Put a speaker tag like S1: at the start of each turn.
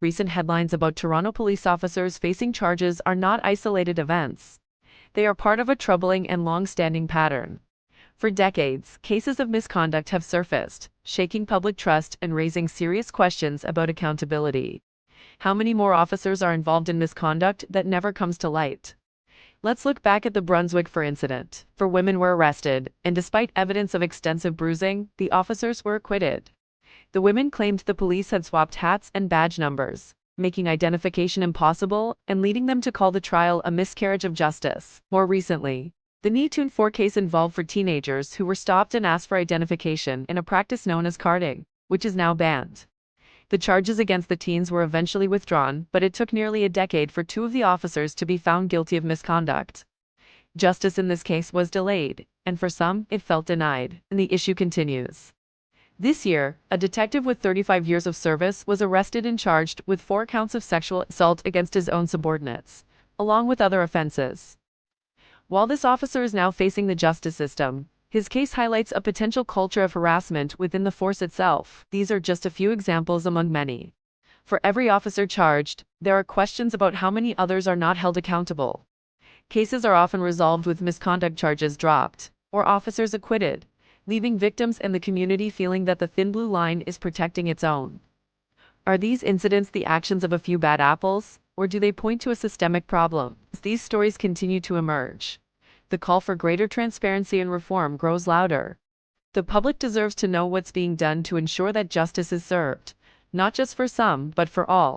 S1: Recent headlines about Toronto police officers facing charges are not isolated events. They are part of a troubling and long-standing pattern. For decades, cases of misconduct have surfaced, shaking public trust and raising serious questions about accountability. How many more officers are involved in misconduct that never comes to light? Let's look back at the Brunswick incident. 4 women were arrested, and despite evidence of extensive bruising, the officers were acquitted. The women claimed the police had swapped hats and badge numbers, making identification impossible and leading them to call the trial a miscarriage of justice. More recently, the Netune 4 case involved 4 teenagers who were stopped and asked for identification in a practice known as carding, which is now banned. The charges against the teens were eventually withdrawn, but it took nearly a decade for 2 of the officers to be found guilty of misconduct. Justice in this case was delayed, and for some, it felt denied, and the issue continues. This year, a detective with 35 years of service was arrested and charged with 4 counts of sexual assault against his own subordinates, along with other offenses. While this officer is now facing the justice system, his case highlights a potential culture of harassment within the force itself. These are just a few examples among many. For every officer charged, there are questions about how many others are not held accountable. Cases are often resolved with misconduct charges dropped, or officers acquitted, leaving victims and the community feeling that the thin blue line is protecting its own. Are these incidents the actions of a few bad apples, or do they point to a systemic problem? As these stories continue to emerge, the call for greater transparency and reform grows louder. The public deserves to know what's being done to ensure that justice is served, not just for some, but for all.